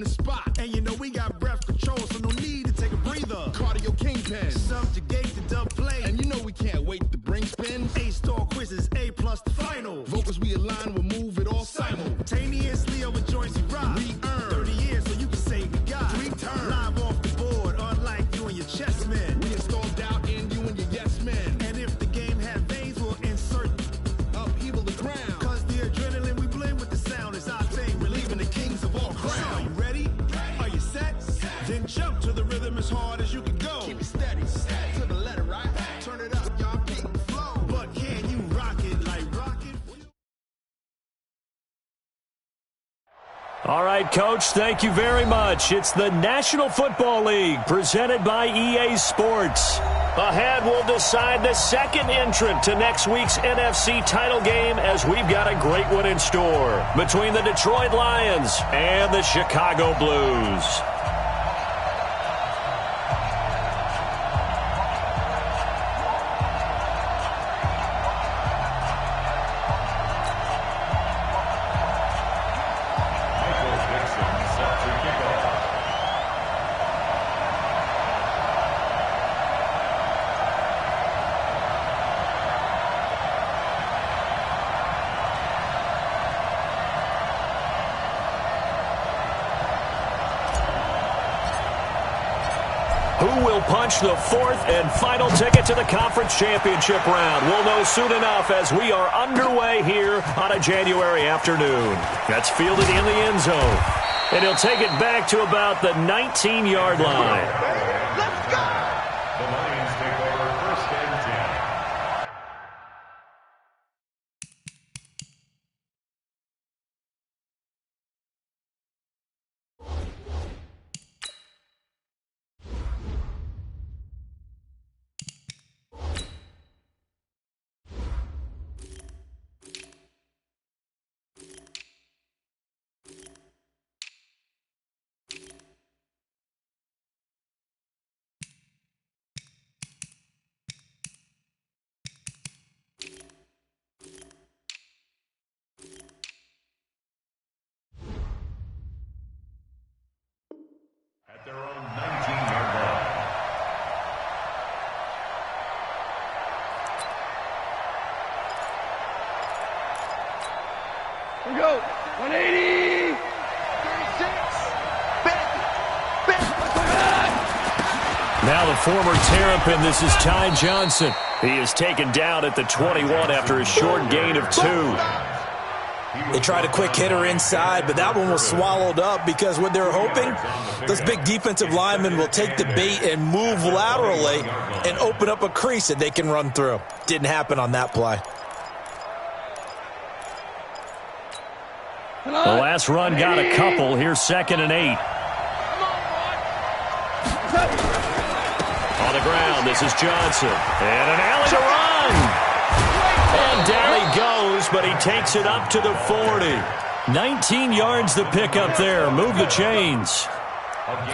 in the spot. And you know we got breath control, so no need to take a breather. Cardio kingpin, subjugate the dub play. And you know we can't wait to bring spin. A-star quizzes, A+ the final. Vocals we align, we'll move it all simultaneously over joints we rock. We earn 30 years so you can say we got 3 turns. Live off the board, unlike you and your chess men. We installed doubt in you and your yes men. And if the game had veins, we'll insert upheaval the crown. Cause the adrenaline we blend with the sound is our thing. Relieving the kings of all crowns. So are you ready? Are you set? Then jump to the rhythm as hard as you can go. Keep it steady, to the letter, right? Turn it up, y'all, keep the flow. But can you rock it like rocket? All right, Coach, thank you very much. It's the National Football League presented by EA Sports. Ahead, we'll decide the second entrant to next week's NFC title game as we've got a great one in store between the Detroit Lions and the Chicago Blues. Who will punch the fourth and final ticket to the conference championship round? We'll know soon enough as we are underway here on a January afternoon. That's fielded in the end zone. And he'll take it back to about the 19-yard line. Let's go! The Lions take over first and 10. At their own 19-yard line. Here we go. 180. 36. Now the former Terrapin, this is Ty Johnson. He is taken down at the 21 after a short gain of 2. They tried a quick hitter inside, but that one was swallowed up because what they were hoping, those big defensive linemen will take the bait and move laterally and open up a crease that they can run through. Didn't happen on that play. The last run got a couple. Here's 2nd and 8. On the ground, this is Johnson. And an alley to run. And down he goes, but he takes it up to the 40. 19 yards the pickup there. Move the chains.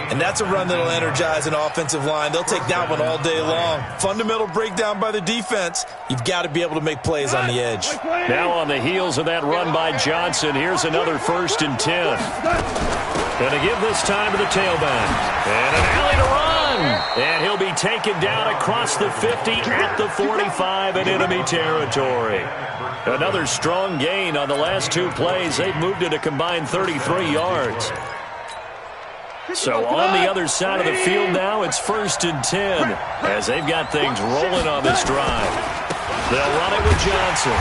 And that's a run that'll energize an offensive line. They'll take that one all day long. Fundamental breakdown by the defense. You've got to be able to make plays on the edge. Now on the heels of that run by Johnson, here's another 1st and 10. Going to give this time to the tailback. And an alley to run. And he'll be taken down across the 50 at the 45 in enemy territory. Another strong gain on the last 2 plays. They've moved it a combined 33 yards. So on the other side of the field now, it's 1st and 10 as they've got things rolling on this drive. They'll run it with Johnson.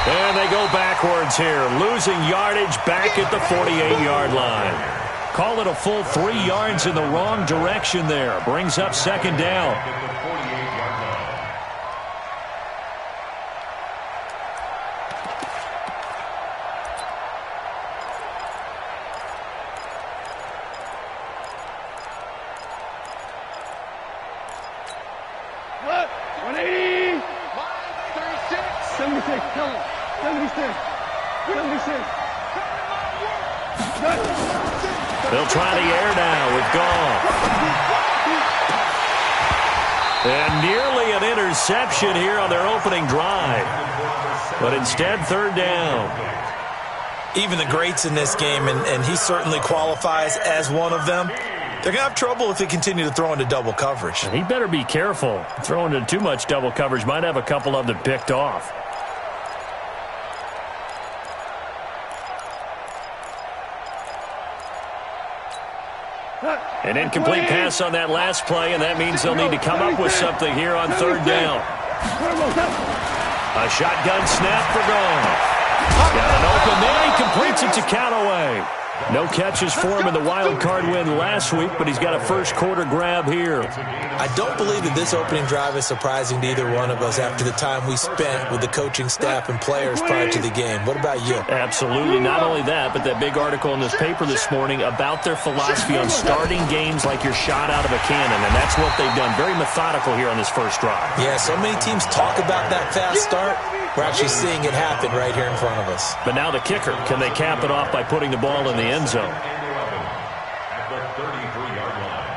And they go backwards here, losing yardage back at the 48-yard line. Call it a full 3 yards in the wrong direction there. Brings up 2nd down. What? 180. 36. 76. Tell him. 76. 76. They'll try the air now with Goff. And nearly an interception here on their opening drive. But instead, 3rd down. Even the greats in this game, and he certainly qualifies as one of them, they're going to have trouble if they continue to throw into double coverage. And he better be careful. Throwing into too much double coverage might have a couple of them picked off. An incomplete pass on that last play, and that means they'll need to come up with something here on third down. A shotgun snap for Goff. Got an open man. He completes it to Callaway. No catches for him in the wild card win last week, but he's got a first quarter grab here. I don't believe that this opening drive is surprising to either one of us after the time we spent with the coaching staff and players prior to the game. What about you? Absolutely. Not only that, but that big article in this paper this morning about their philosophy on starting games like you're shot out of a cannon, and that's what they've done. Very methodical here on this first drive. Yeah, so many teams talk about that fast start. We're actually seeing it happen right here in front of us. But now the kicker. Can they cap it off by putting the ball in the end zone? At the 33-yard line.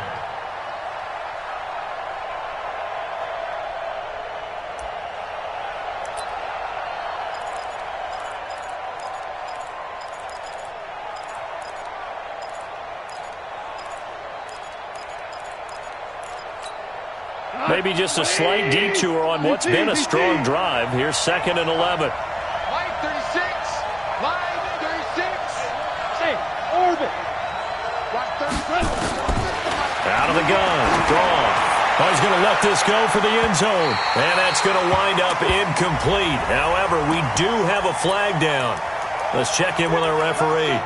Maybe just a slight detour on what's been a strong drive. Here's 2nd and 11. Line 36. Line 36. Say, orbit. Right 37. Out of the gun. Goff. Oh, he's going to let this go for the end zone. And that's going to wind up incomplete. However, we do have a flag down. Let's check in with our referee.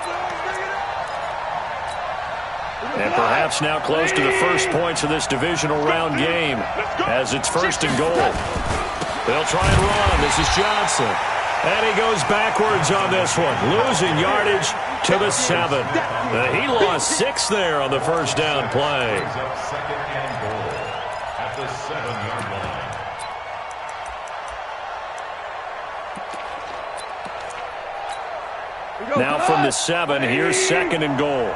And perhaps now close to the first points of this divisional round game as it's 1st and goal. They'll try and run. This is Johnson. And he goes backwards on this one, losing yardage to the 7. He lost 6 there on the first down play. Brings up 2nd and goal at the 7-yard line. Now from the 7, here's 2nd and goal.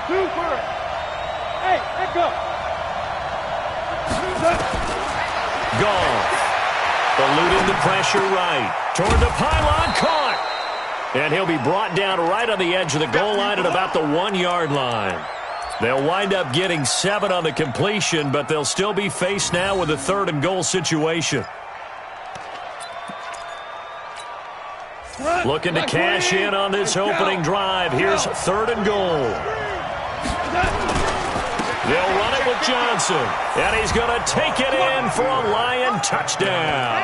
Super. Hey, let go. Goff. Eluding the pressure right. Toward the pylon, caught. And he'll be brought down right on the edge of the goal line at about the 1-yard line. They'll wind up getting 7 on the completion, but they'll still be faced now with a 3rd and goal situation. Looking to cash in on this opening drive. Here's 3rd and goal. They'll run it with Johnson. And he's going to take it in for a Lion touchdown.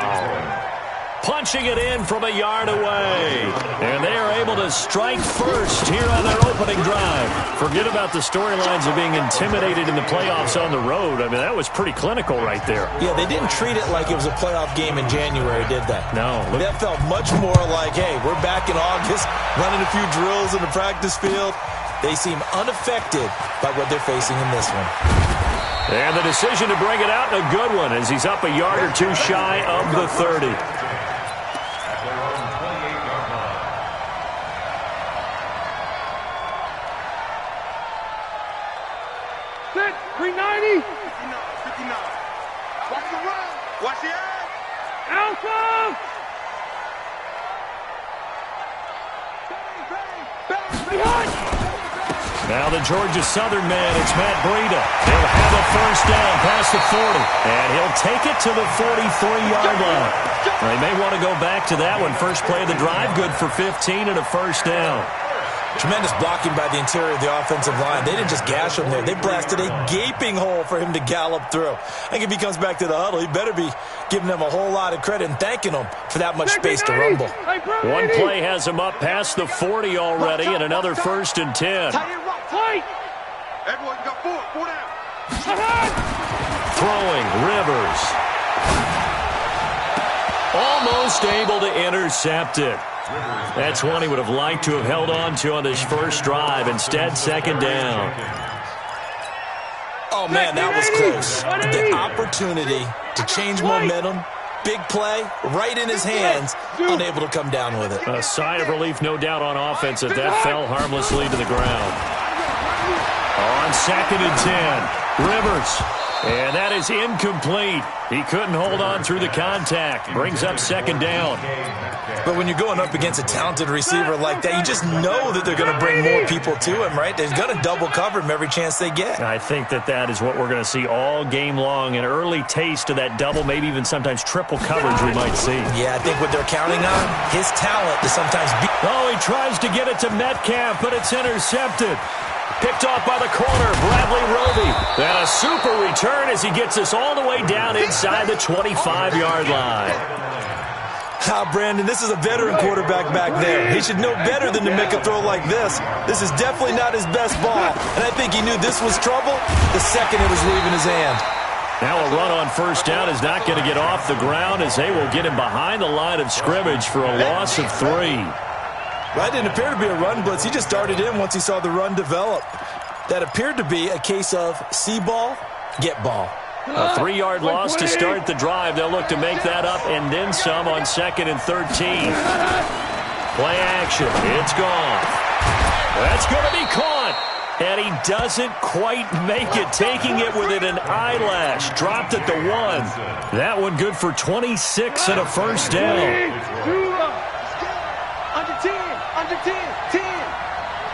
Punching it in from a yard away. And they are able to strike first here on their opening drive. Forget about the storylines of being intimidated in the playoffs on the road. I mean, that was pretty clinical right there. Yeah, they didn't treat it like it was a playoff game in January, did they? No. That felt much more like, hey, we're back in August, running a few drills in the practice field. They seem unaffected by what they're facing in this one. And the decision to bring it out, a good one, as he's up a yard or two shy of the 30. At their own 28-yard line. Sit. 390. 59. Watch the run. Watch the eye. Alpha. Behind. Now the Georgia Southern man, it's Matt Breida. He'll have a first down past the 40, and he'll take it to the 43-yard line. They may want to go back to that one. First play of the drive, good for 15 and a first down. Tremendous blocking by the interior of the offensive line. They didn't just gash him there. They blasted a gaping hole for him to gallop through. I think if he comes back to the huddle, he better be giving them a whole lot of credit and thanking them for that much space to rumble. One play has him up past the 40 already, and another 1st and 10. Fight. Everyone, you got 4 down. Throwing, Rivers. Almost able to intercept it. That's one he would have liked to have held on to on this first drive. Instead, 2nd down. Oh, man, that was close. The opportunity to change momentum, big play, right in his hands, unable to come down with it. A sigh of relief, no doubt, on offense that fell harmlessly to the ground. On 2nd and 10, Rivers And that is incomplete. He couldn't hold on through the contact. Brings up second down. But when you're going up against a talented receiver like that, you just know that they're going to bring more people to him, right? They're going to double cover him every chance they get. I think that is what we're going to see all game long. An early taste of that double, maybe even sometimes triple coverage we might see. Yeah, I think what they're counting on, his talent to sometimes beat. Oh, he tries to get it to Metcalf, but it's intercepted. Picked off by the corner, Bradley Roby. And a super return as he gets us all the way down inside the 25-yard line. Brandon, this is a veteran quarterback back there. He should know better than to make a throw like this. This is definitely not his best ball. And I think he knew this was trouble the second it was leaving his hand. Now a run on first down is not going to get off the ground as they will get him behind the line of scrimmage for a loss of 3. That didn't appear to be a run blitz. He just darted in once he saw the run develop. That appeared to be a case of see ball, get ball. A 3-yard loss to start the drive. They'll look to make that up and then some on 2nd and 13. Play action. It's gone. That's going to be caught. And he doesn't quite make it, taking it within an eyelash. Dropped at the 1. That one good for 26 and a first down. Under 10, under 10, 10.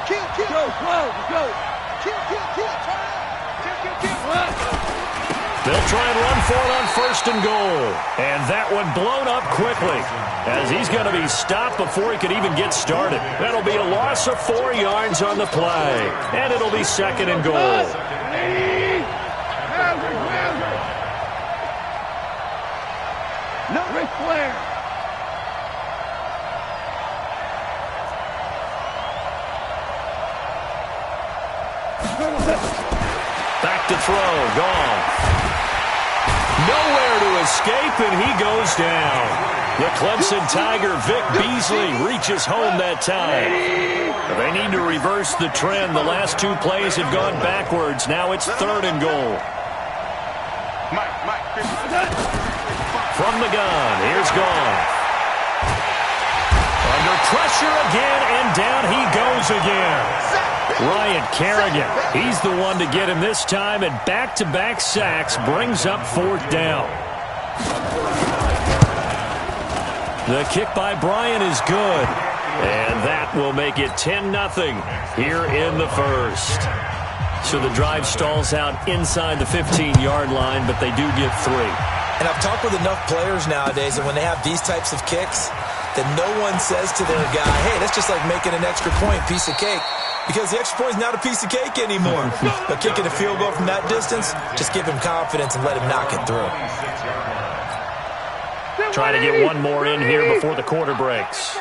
Kill, kill. Go, go. Kill, kill, kill. They'll try and run for it on 1st and goal. And that one blown up quickly as he's going to be stopped before he could even get started. That'll be a loss of 4 yards on the play. And it'll be 2nd and goal. No, Ric Flair. Back to throw. Gone. Nowhere to escape, and he goes down. The Clemson Tiger, Vic Beasley, reaches home that time. They need to reverse the trend. The last 2 plays have gone backwards. Now it's 3rd and goal. From the gun, here's Gone. Under pressure again, and down he goes again. Ryan Kerrigan, he's the one to get him this time, and back-to-back sacks brings up 4th down. The kick by Bryant is good, and that will make it 10-0 here in the first. So the drive stalls out inside the 15-yard line, but they do get 3. And I've talked with enough players nowadays, and when they have these types of kicks, that no one says to their guy, hey, that's just like making an extra point, piece of cake. Because the extra point is not a piece of cake anymore. But kicking a field goal from that distance, just give him confidence and let him knock it through. Try to get one more in here before the quarter breaks.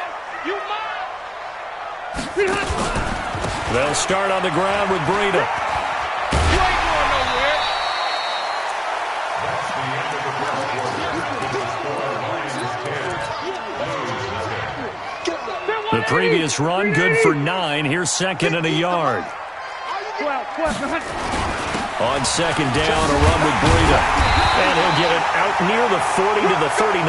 They'll start on the ground with Breida. The previous run, good for 9. Here's 2nd and a yard. On 2nd down, a run with Breida. And he'll get it out near the 40 to the 39.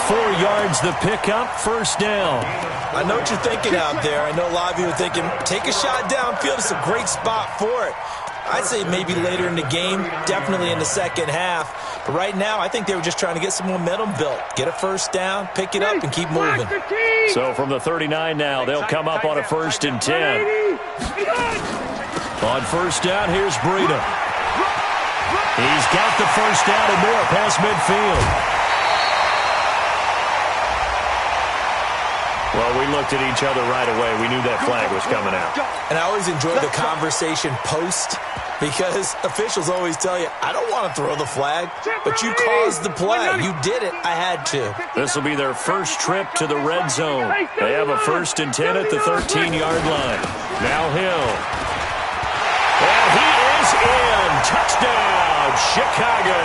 4 yards the pickup, 1st down. I know what you're thinking out there. I know a lot of you are thinking, take a shot downfield. It's a great spot for it. I'd say maybe later in the game, definitely in the second half. But right now, I think they were just trying to get some momentum built. Get a 1st down, pick it up, and keep moving. So from the 39 now, they'll come up on a 1st and 10. On 1st down, here's Breida. He's got the 1st down and more past midfield. Well, we looked at each other right away. We knew that flag was coming out. And I always enjoy the conversation post because officials always tell you, I don't want to throw the flag, but you caused the play. You did it. I had to. This will be their first trip to the red zone. They have a 1st and 10 at the 13-yard line. Now Hill. And he is in. Touchdown, Chicago.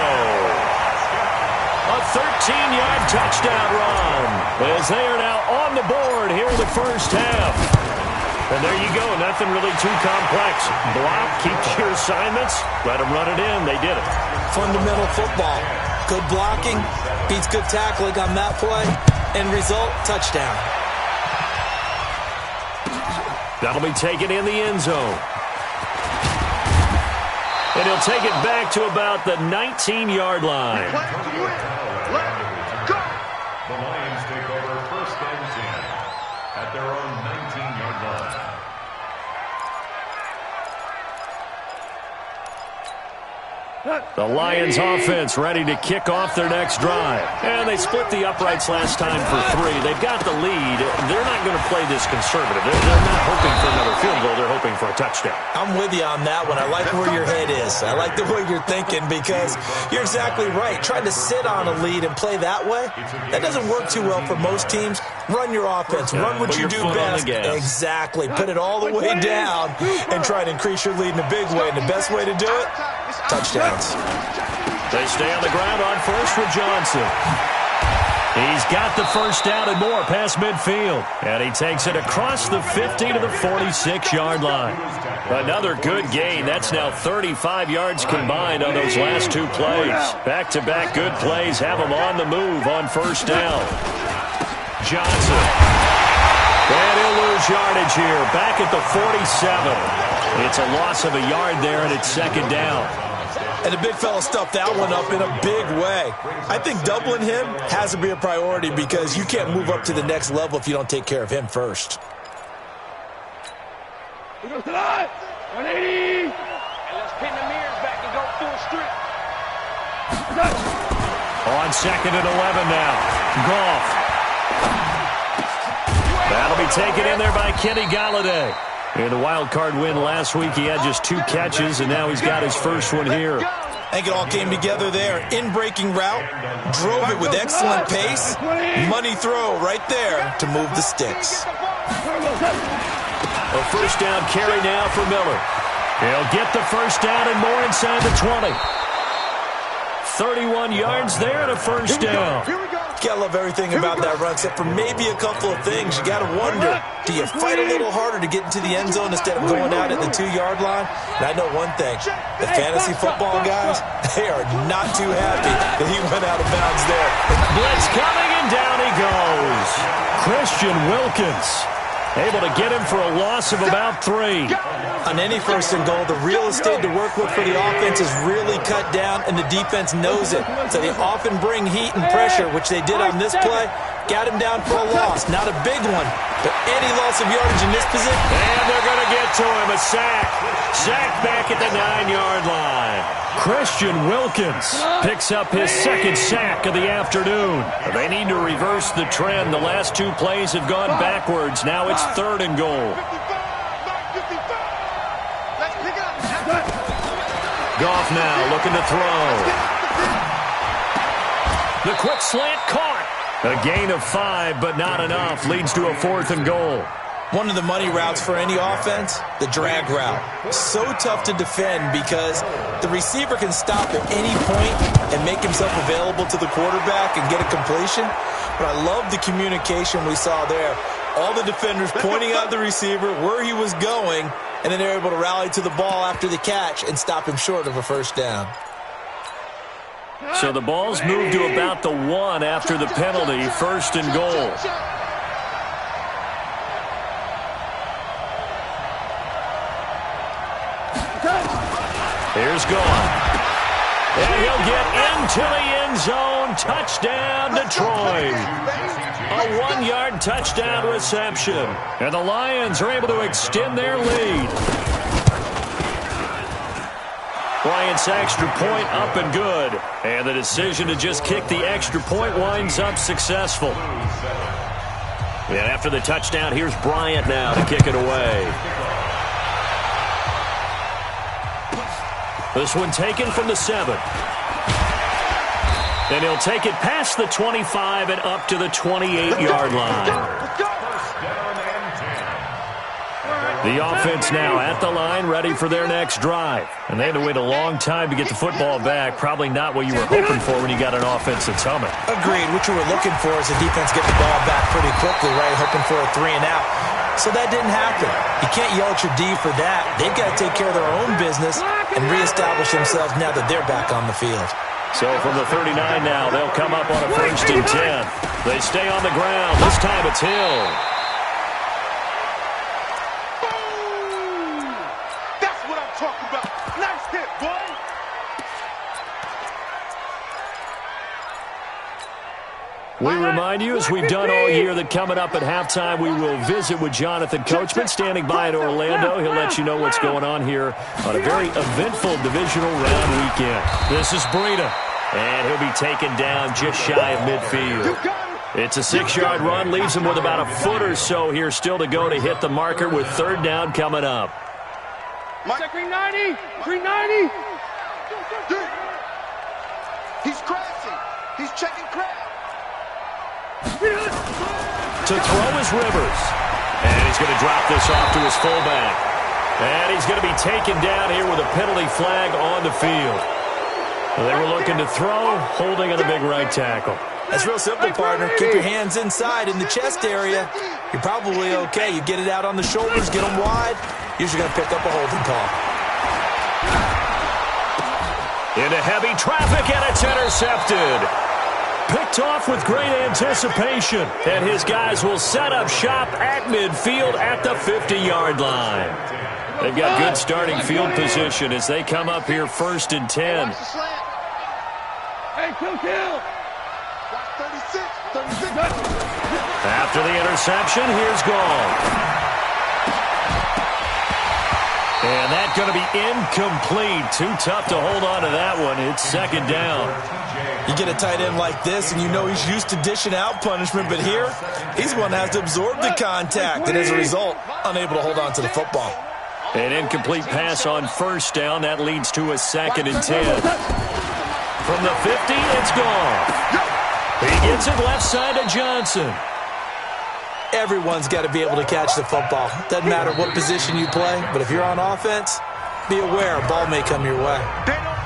A 13-yard touchdown run as they are now on the board here in the first half. And there you go. Nothing really too complex. Block, keep your assignments, let them run it in. They did it. Fundamental football. Good blocking, beats good tackling on that play. End result, touchdown. That'll be taken in the end zone. And he'll take it back to about the 19-yard line. The Lions take over 1st and 10 at their own 19-yard line. The Lions offense ready to kick off their next drive. And they split the uprights last time for 3. They've got the lead. They're not going to play this conservative. They're not hoping for another field goal. They're hoping for a touchdown. I'm with you on that one. I like where your head is. I like the way you're thinking because you're exactly right. Trying to sit on a lead and play that way, that doesn't work too well for most teams. Run your offense. Run what you do best. Exactly. Put it all the way down and try to increase your lead in a big way. And the best way to do it, touchdowns. They stay on the ground on first with Johnson. He's got the first down and more past midfield. And he takes it across the 50 to the 46-yard line. Another good gain. That's now 35 yards combined on those last 2 plays. Back-to-back good plays have him on the move on first down. Johnson. And he'll lose yardage here. Back at the 47. It's a loss of a yard there, and it's second down. And the big fella stuffed that one up in a big way. I think doubling him has to be a priority because you can't move up to the next level if you don't take care of him first. 180. And let's pin the mirrors back and go full street. On second and 11 now. Goff. That'll be taken in there by Kenny Galladay. In the wild card win last week, he had just 2 catches, and now he's got his first one here. I think it all came together there. In-breaking route, drove it with excellent pace. Money throw right there to move the sticks. A first down carry now for Miller. He'll get the first down and more inside the 20. 31 yards there and a first down. You gotta love everything about that run, except for maybe a couple of things. You gotta wonder, do you fight a little harder to get into the end zone instead of going out at the 2-yard line? And I know one thing, the fantasy football guys, they are not too happy that he went out of bounds there. Blitz coming, and down he goes. Christian Wilkins able to get him for a loss of about 3. On any first and goal, the real estate to work with for the offense is really cut down, and the defense knows it. So they often bring heat and pressure, which they did on this play. Got him down for a loss. Not a big one, but any loss of yardage in this position. And they're going to get to him. A sack. Sack back at the 9-yard line. Christian Wilkins picks up his second sack of the afternoon. They need to reverse the trend. The last 2 plays have gone backwards. Now it's 3rd and goal. Goff now looking to throw. The quick slant caught. A gain of 5, but not enough. Leads to a 4th and goal. One of the money routes for any offense, the drag route. So tough to defend because the receiver can stop at any point and make himself available to the quarterback and get a completion. But I love the communication we saw there. All the defenders pointing out the receiver, where he was going, and then they're able to rally to the ball after the catch and stop him short of a first down. So the ball's moved to about the 1 after the penalty. 1st and goal. Here's Goff. And he'll get into the end zone. Touchdown, Detroit. A 1-yard touchdown reception. And the Lions are able to extend their lead. Bryant's extra point up and good. And the decision to just kick the extra point winds up successful. And after the touchdown, here's Bryant now to kick it away. This one taken from the 7. And he'll take it past the 25 and up to the 28-yard line. The offense now at the line, ready for their next drive. And they had to wait a long time to get the football back. Probably not what you were hoping for when you got an offense that's humming. Agreed. What you were looking for is the defense get the ball back pretty quickly, right? Hoping for a 3 and out. So that didn't happen. You can't yell at your D for that. They've got to take care of their own business and reestablish themselves now that they're back on the field. So from the 39 now, they'll come up on a 1st and 10. They stay on the ground. This time it's Hill. Boom! That's what I'm talking about. Nice hit, boy. We remind you, as we've done all year, that coming up at halftime, we will visit with Jonathan Coachman, standing by in Orlando. He'll let you know what's going on here on a very eventful divisional round weekend. This is Breida, and he'll be taken down just shy of midfield. It's a 6-yard run, leaves him with about a foot or so here still to go to hit the marker with third down coming up. 390, 390. He's crashing. He's checking crash. To throw is Rivers. And he's going to drop this off to his fullback. And he's going to be taken down here with a penalty flag on the field. They were looking to throw, holding on a big right tackle. That's real simple, partner. Keep your hands inside in the chest area. You're probably okay. You get it out on the shoulders, get them wide. Usually going to pick up a holding call. Into heavy traffic, and it's intercepted. Picked off with great anticipation, and his guys will set up shop at midfield at the 50-yard line. They've got good starting field position as they come up here 1st and 10. Hey, kill. 36. After the interception, here's Gall. And that's going to be incomplete. Too tough to hold on to that one. It's 2nd down. You get a tight end like this, and you know he's used to dishing out punishment, but here, he's the one that has to absorb the contact, and as a result, unable to hold on to the football. An incomplete pass on 1st down. That leads to a 2nd and 10. From the 50, it's gone. He gets it left side to Johnson. Everyone's got to be able to catch the football. Doesn't matter what position you play, but if you're on offense, be aware a ball may come your way.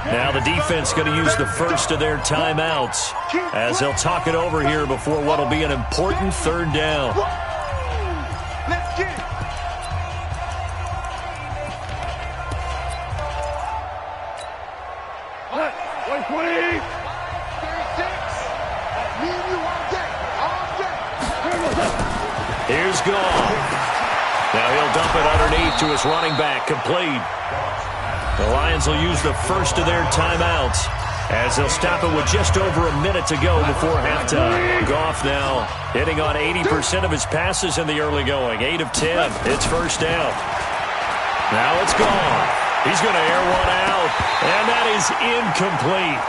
Now the defense going to use the first of their timeouts as they'll talk it over here before what will be an important 3rd down. Let's get it. What? 120. 36. Me and you all day. Here's Gall. Now he'll dump it underneath to his running back, complete. The Lions will use the first of their timeouts as they'll stop it with just over a minute to go before halftime. Goff now hitting on 80% of his passes in the early going. 8 of 10. It's 1st down. Now it's Gall. He's going to air one out, and that is incomplete.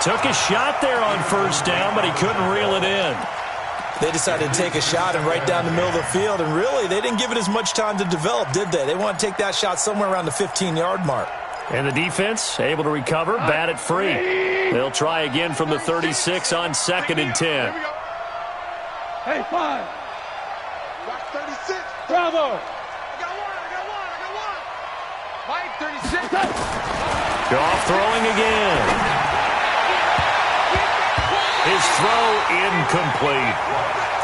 Took a shot there on 1st down, but he couldn't reel it in. They decided to take a shot and right down the middle of the field, and really, they didn't give it as much time to develop, did they? They want to take that shot somewhere around the 15-yard mark. And the defense able to recover, bat it free. They'll try again from the 36 on 2nd and 10. Hey, 5. Watch 36. Bravo. I got one. Mike, 36. Goff throwing again. His throw incomplete.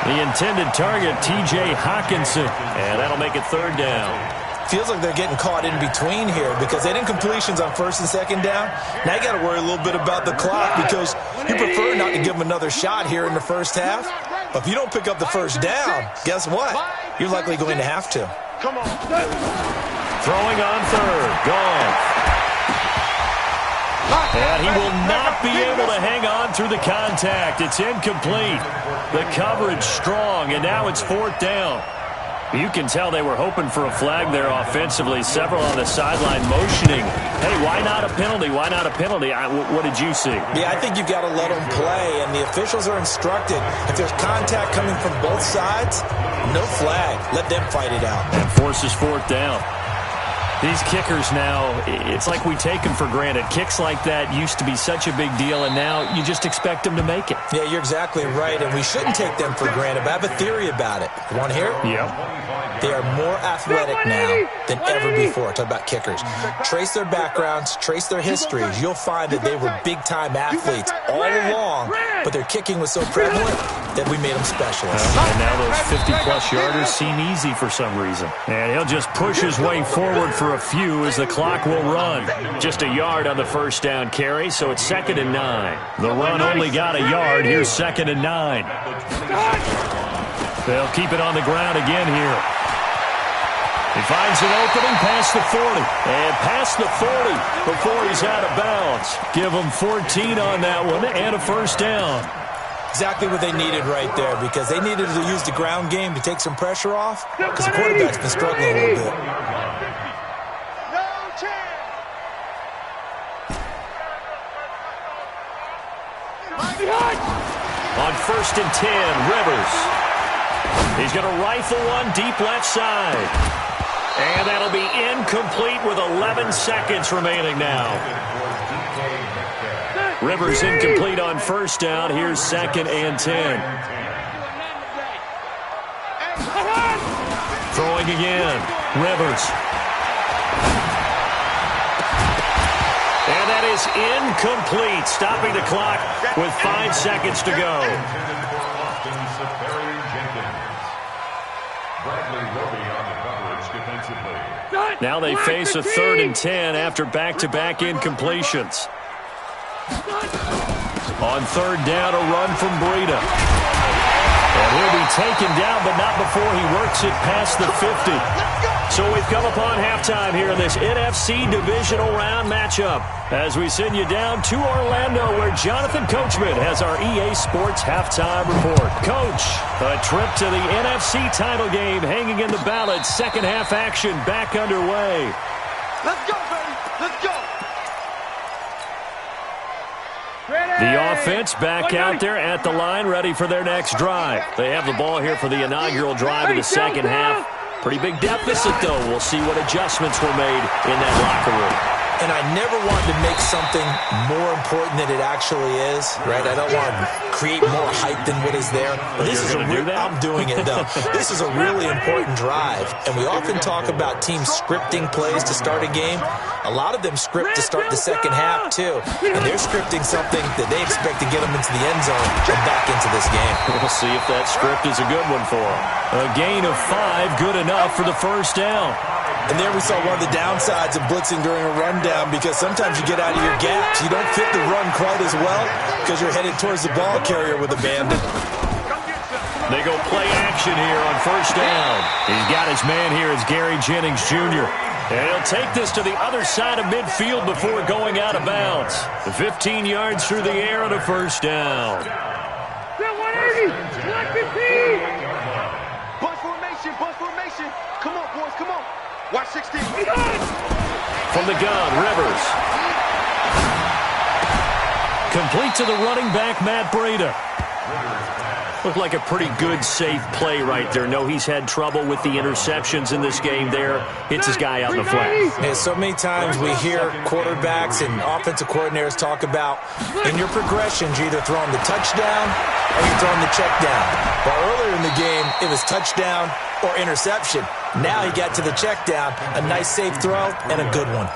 The intended target, T.J. Hawkinson. And that'll make it 3rd down. Feels like they're getting caught in between here because they didn't completions on 1st and 2nd down. Now you got to worry a little bit about the clock because you prefer not to give them another shot here in the 1st half. But if you don't pick up the 1st down, guess what? You're likely going to have to. Come on. Throwing on 3rd. Gone. And he will not be able to hang on through the contact. It's incomplete. The coverage strong, and now it's 4th down. You can tell they were hoping for a flag there offensively. Several on the sideline motioning. Hey, why not a penalty? Why not a penalty? What did you see? Yeah, I think you've got to let them play, and the officials are instructed. If there's contact coming from both sides, no flag. Let them fight it out. And forces 4th down. These kickers now, it's like we take them for granted. Kicks like that used to be such a big deal, and now you just expect them to make it. Yeah, you're exactly right, and we shouldn't take them for granted. But I have a theory about it. You want to hear it? Yep. They are more athletic now than ever before. Talk about kickers. Trace their backgrounds, trace their histories. You'll find that they were big-time athletes all along, but their kicking was so prevalent that we made them specialists. And now those 50-plus yarders seem easy for some reason. And he'll just push his way forward for a few as the clock will run. Just a yard on the 1st down carry, so it's 2nd and 9. The run only got a yard. Here's 2nd and 9. They'll keep it on the ground again here. He finds an opening past the 40. And past the 40 before he's out of bounds. Give him 14 on that one and a 1st down. Exactly what they needed right there, because they needed to use the ground game to take some pressure off, because the quarterback's been struggling a little bit. On 1st and 10, Rivers. He's going to rifle one deep left side. And that'll be incomplete with 11 seconds remaining now. Rivers incomplete on 1st down. Here's 2nd and 10. Throwing again. Rivers. And that is incomplete, stopping the clock with 5 seconds to go. Now they face a 3rd and 10 after back-to-back incompletions. On 3rd down, a run from Breida. And he'll be taken down, but not before he works it past the 50. So we've come upon halftime here in this NFC Divisional Round matchup as we send you down to Orlando, where Jonathan Coachman has our EA Sports Halftime Report. Coach, a trip to the NFC title game hanging in the balance. Second half action back underway. Let's go, baby. Let's go. The offense back out there at the line, ready for their next drive. They have the ball here for the inaugural drive of the second half. Pretty big deficit, though. We'll see what adjustments were made in that locker room. And I never want to make something more important than it actually is, right? I don't want to create more hype than what is there. But this is I'm doing it, though. This is a really important drive. And we often talk about teams scripting plays to start a game. A lot of them script to start the second half, too. And they're scripting something that they expect to get them into the end zone and back into this game. We'll see if that script is a good one for them. A gain of 5, good enough for the 1st down. And there we saw one of the downsides of blitzing during a rundown, because sometimes you get out of your gaps. You don't fit the run quite as well because you're headed towards the ball carrier with a bandit. They go play action here on 1st down. He's got his man here. It's Gary Jennings Jr. And he'll take this to the other side of midfield before going out of bounds. 15 yards through the air on a 1st down. 180. Bunch formation. Bunch formation. Come on, boys. Come on. Watch 16. From the gun, Rivers. Complete to the running back, Matt Breida. Looked like a pretty good, safe play right there. No, he's had trouble with the interceptions in this game there. Hits his guy out in the flat. Yeah, so many times we hear quarterbacks and offensive coordinators talk about, in your progressions, you're either throwing the touchdown or you're throwing the check down. Well, earlier in the game, it was touchdown or interception. Now he got to the check down, a nice safe throw, and a good one.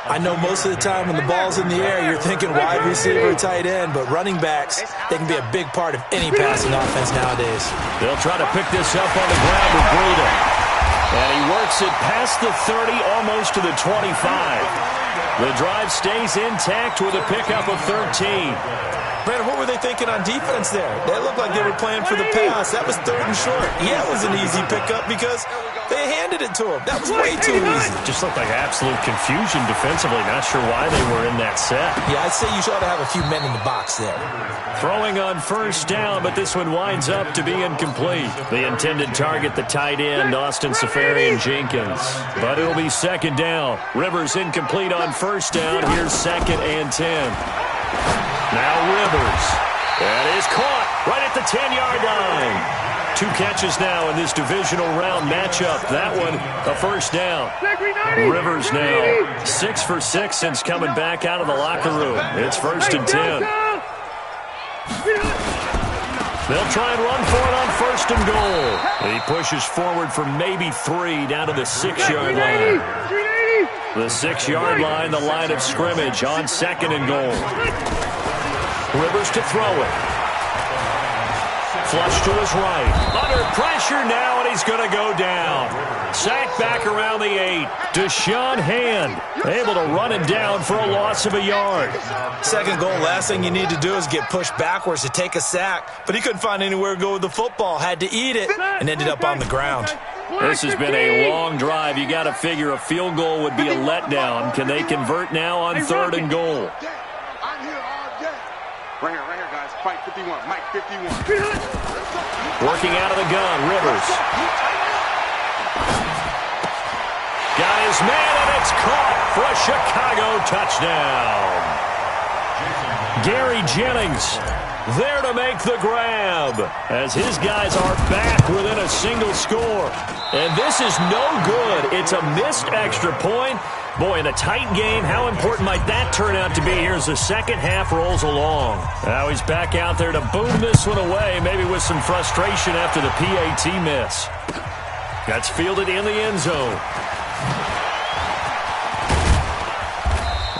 I know most of the time when the ball's in the air, you're thinking wide receiver, tight end, but running backs, they can be a big part of any passing offense nowadays. They'll try to pick this up on the ground with Breida. And he works it past the 30, almost to the 25. The drive stays intact with a pickup of 13. Brandon, what were they thinking on defense there? They looked like they were playing for the pass. That was 3rd and short. Yeah, it was an easy pickup because they handed it to him. That was way too easy. Just looked like absolute confusion defensively. Not sure why they were in that set. Yeah, I'd say you ought to have a few men in the box there. Throwing on 1st down, but this one winds up to be incomplete. The intended target, the tight end, Austin Safarian-Jenkins. But it'll be 2nd down. Rivers incomplete on 1st down. Here's 2nd and 10. Now Rivers. That is caught right at the 10-yard line. 2 catches now in this divisional round matchup. That one, a 1st down. Rivers now 6 for 6 since coming back out of the locker room. It's 1st and 10. They'll try and run for it on 1st and goal. He pushes forward for maybe 3 down to the 6-yard line. The 6-yard line, the line of scrimmage on 2nd and goal. Rivers to throw it. Flush to his right. Under pressure now, and he's going to go down. Sacked back around the 8. Deshaun Hand able to run him down for a loss of a yard. 2nd goal, last thing you need to do is get pushed backwards to take a sack. But he couldn't find anywhere to go with the football. Had to eat it and ended up on the ground. This has been a long drive. You got to figure a field goal would be a letdown. Can they convert now on 3rd and goal? I'm here all day. Right here, guys. Fight 51. Mike 51. Working out of the gun, Rivers. Got his man, and it's caught for a Chicago touchdown. Gary Jennings there to make the grab as his guys are back within a single score. And this is no good. It's a missed extra point. Boy, in a tight game, how important might that turn out to be here as the second half rolls along? Now he's back out there to boom this one away, maybe with some frustration after the PAT miss. That's fielded in the end zone.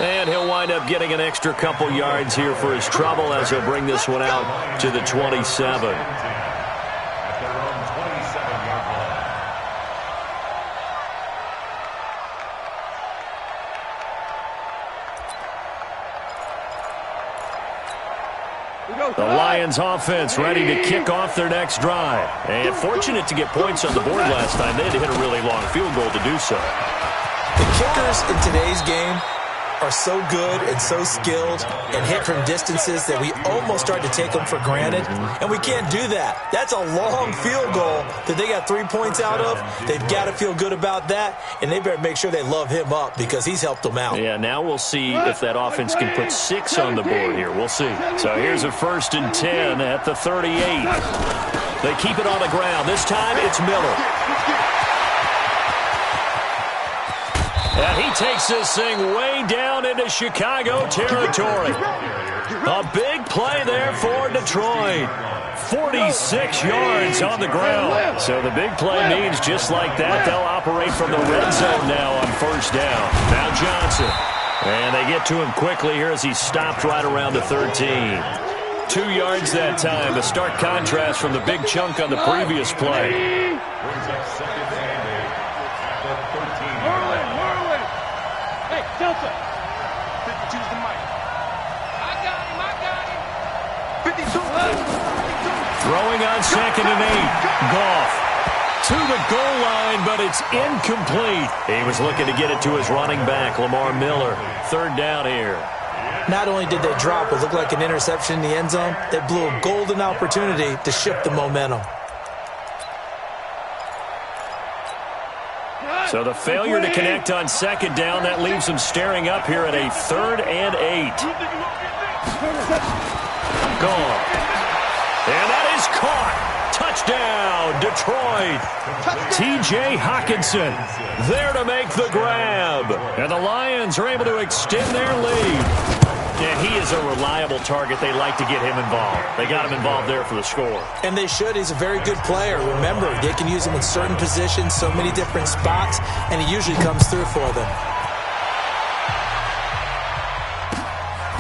And he'll wind up getting an extra couple yards here for his trouble as he'll bring this one out to the 27. The Lions offense ready to kick off their next drive. And fortunate to get points on the board last time. They had to hit a really long field goal to do so. The kickers in today's game are so good and so skilled and hit from distances that we almost start to take them for granted, and we can't do that. That's a long field goal that they got 3 points out of. They've got to feel good about that, and they better make sure they love him up because he's helped them out. Yeah, now we'll see if that offense can put 6 on the board here. We'll see. So here's a 1st and 10 at the 38. They keep it on the ground. This time it's Miller. And he takes this thing way down into Chicago territory. A big play there for Detroit. 46 yards on the ground. So the big play means just like that, they'll operate from the red zone now on 1st down. Now Johnson. And they get to him quickly here as he stopped right around the 13. 2 yards that time. A stark contrast from the big chunk on the previous play. Delta. 52's the mic. I got him. 52. Throwing on 2nd and 8. Goff to the goal line, but it's incomplete. He was looking to get it to his running back, Lamar Miller. 3rd down here. Not only did they drop what looked like an interception in the end zone, they blew a golden opportunity to shift the momentum. So the failure to connect on 2nd down, that leaves them staring up here at a 3rd and 8. Gone. And that is caught. Touchdown, Detroit. T.J. Hockenson there to make the grab. And the Lions are able to extend their lead. And he is a reliable target. They like to get him involved. They got him involved there for the score. And they should. He's a very good player. Remember, they can use him in certain positions, so many different spots, and he usually comes through for them.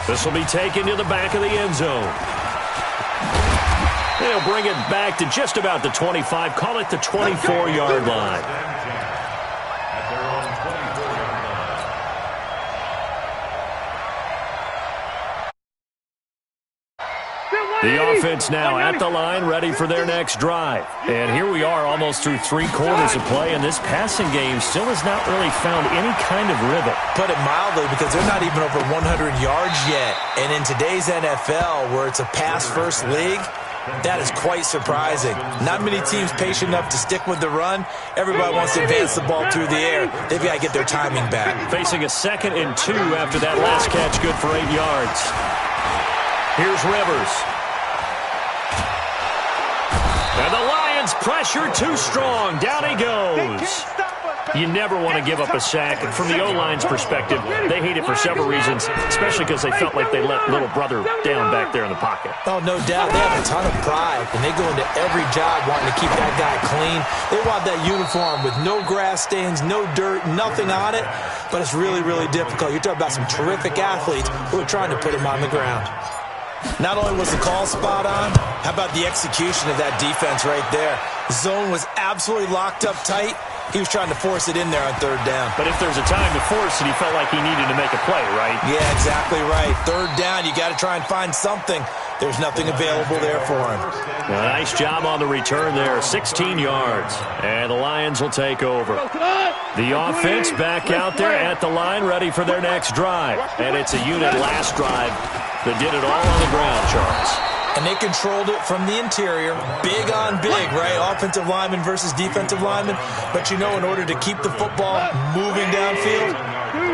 This will be taken to the back of the end zone. They'll bring it back to just about the 25. Call it the 24-yard line. The offense now at the line, ready for their next drive. And here we are almost through 3 quarters of play, and this passing game still has not really found any kind of rhythm. Put it mildly, because they're not even over 100 yards yet. And in today's NFL, where it's a pass-first league, that is quite surprising. Not many teams patient enough to stick with the run. Everybody wants to advance the ball through the air. They've got to get their timing back. Facing a 2nd and 2 after that last catch, good for 8 yards. Here's Rivers. And the Lions pressure too strong. Down he goes. You never want to give up a sack. From the O-line's perspective, they hate it for several reasons, especially because they felt like they let little brother down back there in the pocket. Oh, no doubt. They have a ton of pride, and they go into every job wanting to keep that guy clean. They want that uniform with no grass stains, no dirt, nothing on it, but it's really, really difficult. You're talking about some terrific athletes who are trying to put him on the ground. Not only was the call spot on, how about the execution of that defense right there? The zone was absolutely locked up tight. He was trying to force it in there on 3rd down. But if there's a time to force it, he felt like he needed to make a play, right? Yeah, exactly right. 3rd down, you got to try and find something. There's nothing available there for him. Nice job on the return there, 16 yards. And the Lions will take over. The offense back out there at the line, ready for their next drive. And it's a unit last drive that did it all on the ground, Charles. And they controlled it from the interior. Big on big, right? Offensive lineman versus defensive lineman. But you know, in order to keep the football moving downfield,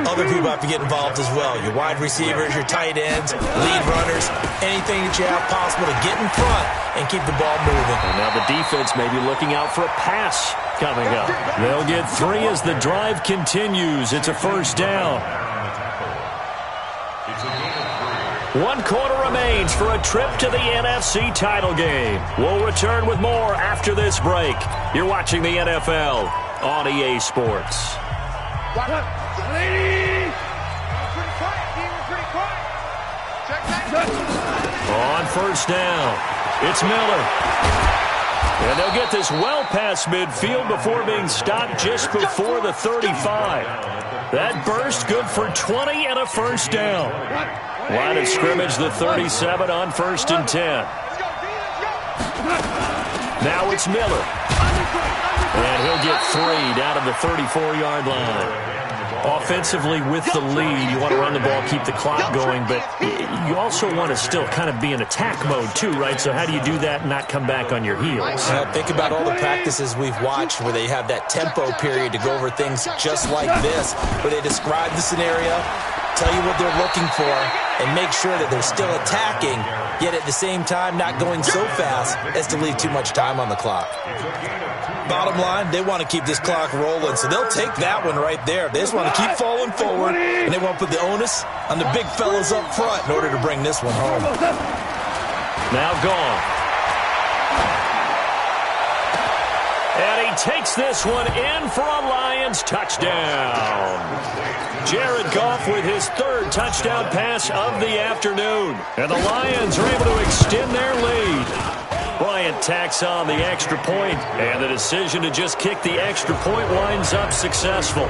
other people have to get involved as well. Your wide receivers, your tight ends, lead runners, anything that you have possible to get in front and keep the ball moving. And now the defense may be looking out for a pass coming up. They'll get 3 as the drive continues. It's a first down. 1 quarter remains for a trip to the NFC title game. We'll return with more after this break. You're watching the NFL on EA Sports. On first down, it's Miller. And they'll get this well past midfield before being stopped just before the 35. That burst good for 20 and a first down. Line of scrimmage, the 37 on 1st and 10. Now it's Miller. And he'll get 3 down to the 34-yard line. Offensively with the lead, you want to run the ball, keep the clock going, but you also want to still kind of be in attack mode too, right? So how do you do that and not come back on your heels? Think about all the practices we've watched where they have that tempo period to go over things just like this, where they describe the scenario, tell you what they're looking for, and make sure that they're still attacking, yet at the same time not going so fast as to leave too much time on the clock. Bottom line, they want to keep this clock rolling, so they'll take that one right there. They just want to keep falling forward, and they want to put the onus on the big fellas up front in order to bring this one home. Now gone. And he takes this one in for a Lions touchdown. Jared Goff with his 3rd touchdown pass of the afternoon. And the Lions are able to extend their lead. Bryant tacks on the extra point, and the decision to just kick the extra point winds up successful.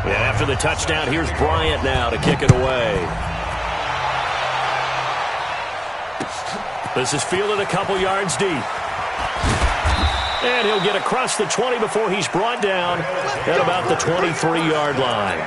After the touchdown, here's Bryant now to kick it away. This is fielded a couple yards deep. And he'll get across the 20 before he's brought down at about the 23-yard line.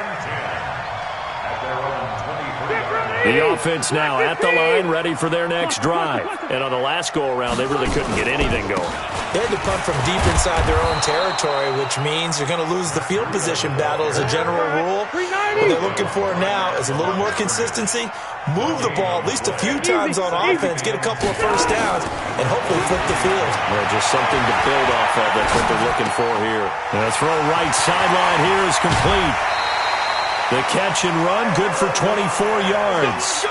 The offense now at the line, ready for their next drive. And on the last go-around, they really couldn't get anything going. They had to punt from deep inside their own territory, which means you're going to lose the field position battle as a general rule. What they're looking for now is a little more consistency, move the ball at least a few times on offense, get a couple of first downs, and hopefully flip the field. Well, just something to build off of. That's what they're looking for here. The throw right sideline here is complete. The catch and run, good for 24 yards.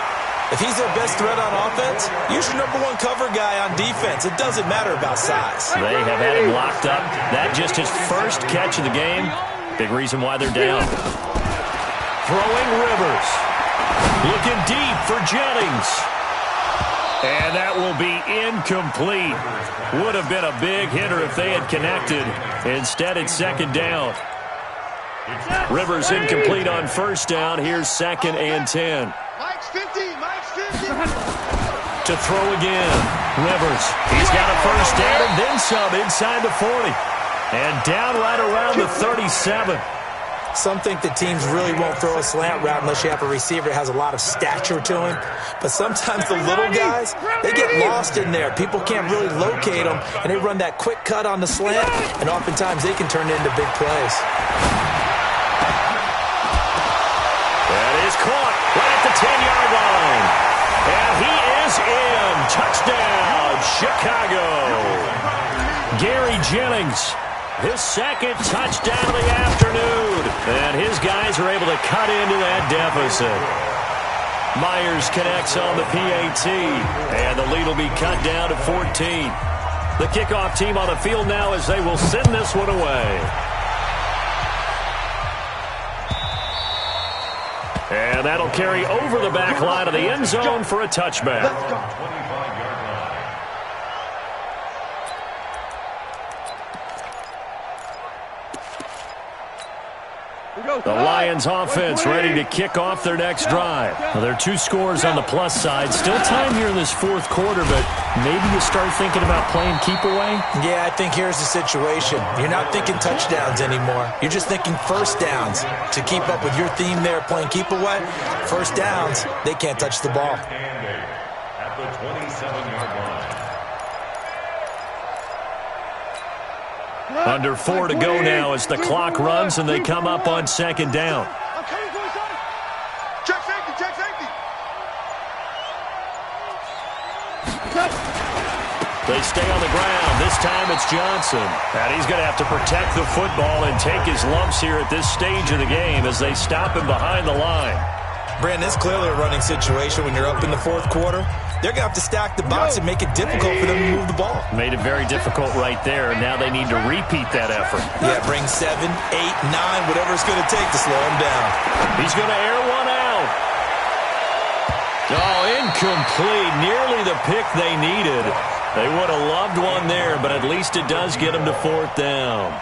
If he's their best threat on offense, use your #1 cover guy on defense. It doesn't matter about size. They have had him locked up. That just his first catch of the game. Big reason why they're down. Throwing Rivers. Looking deep for Jennings. And that will be incomplete. Would have been a big hitter if they had connected. Instead, it's 2nd down. Rivers incomplete on 1st down. Here's 2nd and 10. Mike's 50. Mike's 50. To throw again. Rivers. He's got a first down and then some inside the 40. And down right around the 37. Some think that teams really won't throw a slant route unless you have a receiver that has a lot of stature to him. But sometimes the little guys, they get lost in there. People can't really locate them, and they run that quick cut on the slant, and oftentimes they can turn it into big plays. That is caught right at the 10-yard line. And he is in. Touchdown, Chicago. Gary Jennings. His 2nd touchdown of the afternoon. And his guys are able to cut into that deficit. Myers connects on the PAT. And the lead will be cut down to 14. The kickoff team on the field now as they will send this one away. And that'll carry over the back line of the end zone for a touchback. The Lions offense ready to kick off their next drive. Well, there are 2 scores on the plus side. Still time here in this fourth quarter, but maybe you start thinking about playing keep away? Yeah, I think here's the situation. You're not thinking touchdowns anymore. You're just thinking first downs. To keep up with your theme there, playing keep away, first downs, they can't touch the ball. At the 27-yard line. Under 4 to go now as the clock runs and they come up on second down. Check safety, check safety. They stay on the ground. This time it's Johnson. And he's going to have to protect the football and take his lumps here at this stage of the game as they stop him behind the line. Brandon, it's clearly a running situation when you're up in the fourth quarter. They're going to have to stack the box and make it difficult for them to move the ball. Made it very difficult right there, and now they need to repeat that effort. Yeah, bring 7, 8, 9, whatever it's going to take to slow him down. He's going to air one out. Oh, incomplete. Nearly the pick they needed. They would have loved one there, but at least it does get them to fourth down.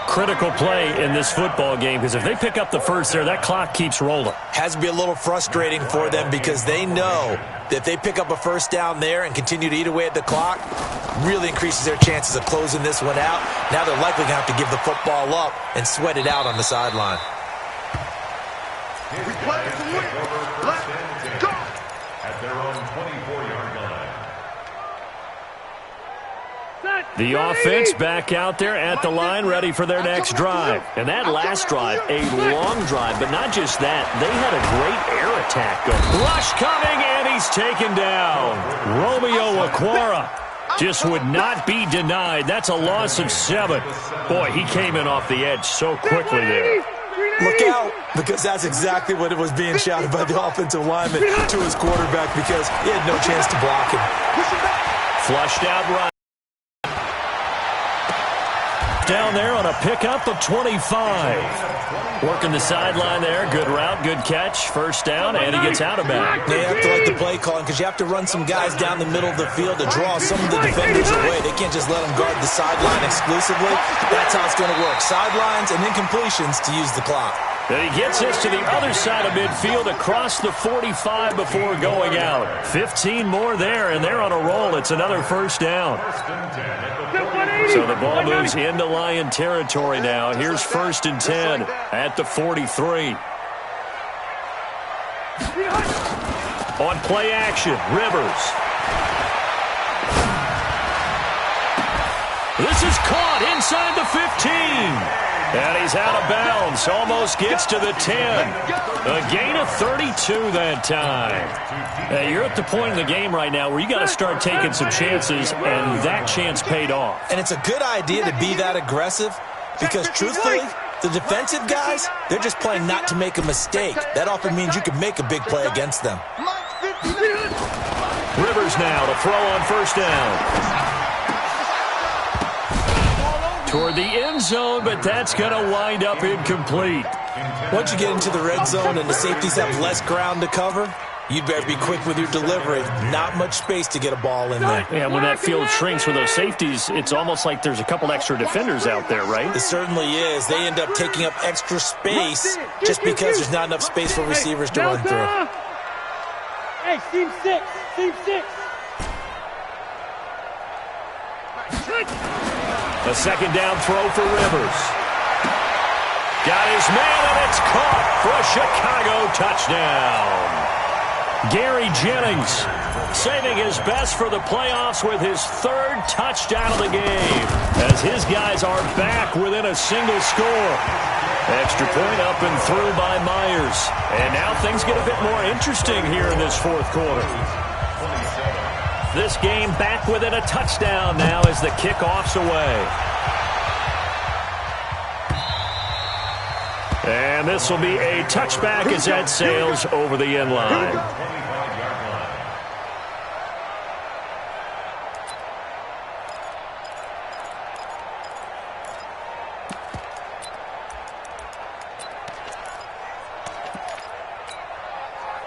Critical play in this football game because if they pick up the first there, that clock keeps rolling. Has to be a little frustrating for them because they know that if they pick up a first down there and continue to eat away at the clock, really increases their chances of closing this one out. Now they're likely going to have to give the football up and sweat it out on the sideline. We play to win. Let's go. At their own 24-yard line. The offense back out there at the line, ready for their next drive. And that last drive, a long drive, but not just that. They had a great air attack going. Rush coming, and he's taken down. Romeo Okwara just would not be denied. That's a loss of 7. Boy, he came in off the edge so quickly there. Look out, because that's exactly what it was being shouted by the offensive lineman to his quarterback because he had no chance to block him. Flushed out right. Down there on a pickup of 25. Working the sideline there. Good route, good catch. First down, and he gets out of bounds. They have to like the play calling because you have to run some guys down the middle of the field to draw some of the defenders away. They can't just let them guard the sideline exclusively. That's how it's going to work. Sidelines and incompletions to use the clock. Then he gets us to the other side of midfield across the 45 before going out. 15 more there, and they're on a roll. It's another first down. So the ball moves into Lion territory now. Here's 1st and 10 at the 43. On play action, Rivers. This is caught inside the 15. And he's out of bounds. Almost gets to the 10. A gain of 32 that time. You're at the point in the game right now where you got to start taking some chances, and that chance paid off. And it's a good idea to be that aggressive because, truthfully, the defensive guys, they're just playing not to make a mistake. That often means you can make a big play against them. Rivers now to throw on first down. Toward the end zone, but that's going to wind up incomplete. Once you get into the red zone and the safeties have less ground to cover, you'd better be quick with your delivery. Not much space to get a ball in there. Yeah, when that field shrinks with those safeties, it's almost like there's a couple extra defenders out there, right? It certainly is. They end up taking up extra space just because there's not enough space for receivers to run through. Hey, team 6. Team 6. A second down throw for Rivers. Got his man, and it's caught for a Chicago touchdown. Gary Jennings saving his best for the playoffs with his 3rd touchdown of the game as his guys are back within a single score. Extra point up and through by Myers. And now things get a bit more interesting here in this fourth quarter. This game back within a touchdown now as the kickoff's away. And this will be a touchback as that sails over the end line.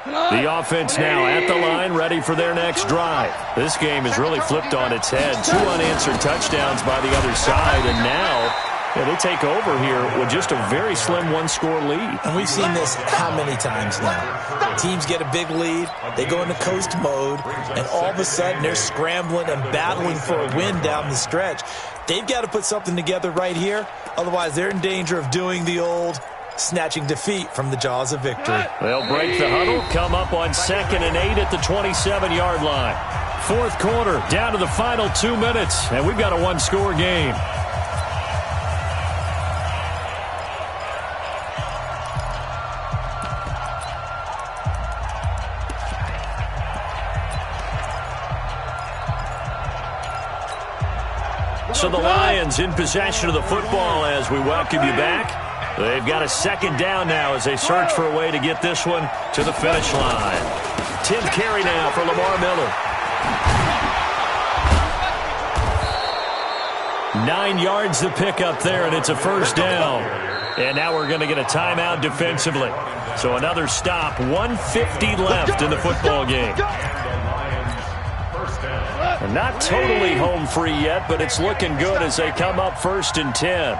The offense now at the line, ready for their next drive. This game is really flipped on its head. 2 unanswered touchdowns by the other side, and now Yeah, they take over here with just a very slim one-score lead. And we've seen this how many times now? Teams get a big lead, they go into coast mode, and all of a sudden they're scrambling and battling for a win down the stretch. They've got to put something together right here, otherwise they're in danger of doing the old snatching defeat from the jaws of victory. They'll break the huddle, come up on 2nd and 8 at the 27-yard line. Fourth quarter, down to the final 2 minutes, and we've got a one-score game. So the Lions in possession of the football as we welcome you back. They've got a second down now as they search for a way to get this one to the finish line. 10th carry now for Lamar Miller. 9 yards to pick up there, and it's a first down. And now we're going to get a timeout defensively. So another stop, 1:50 left in the football game. And not totally home free yet, but it's looking good as they come up 1st and 10.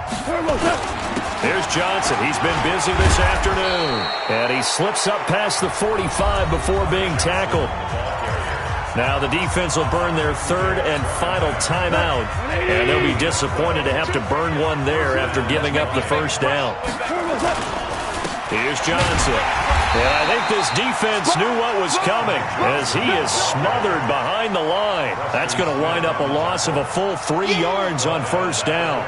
There's Johnson. He's been busy this afternoon. And he slips up past the 45 before being tackled. Now the defense will burn their 3rd and final timeout. And they'll be disappointed to have to burn one there after giving up the first down. Here's Johnson. And I think this defense knew what was coming as he is smothered behind the line. That's going to wind up a loss of a full 3 yards on first down.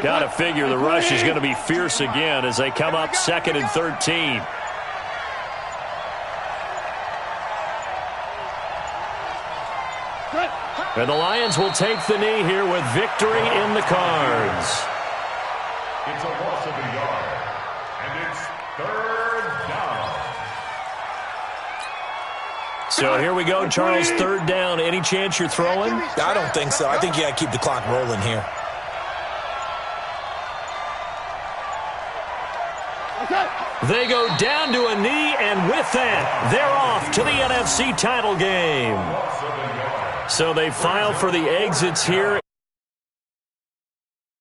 Got to figure the rush is going to be fierce again as they come up 2nd and 13. And the Lions will take the knee here with victory in the cards. It's a loss of a yard, and it's 3rd down. So here we go, Charles, 3rd down. Any chance you're throwing? I don't think so. I think you got to keep the clock rolling here. They go down to a knee, and with that, they're off to the NFC title game. So they file for the exits here.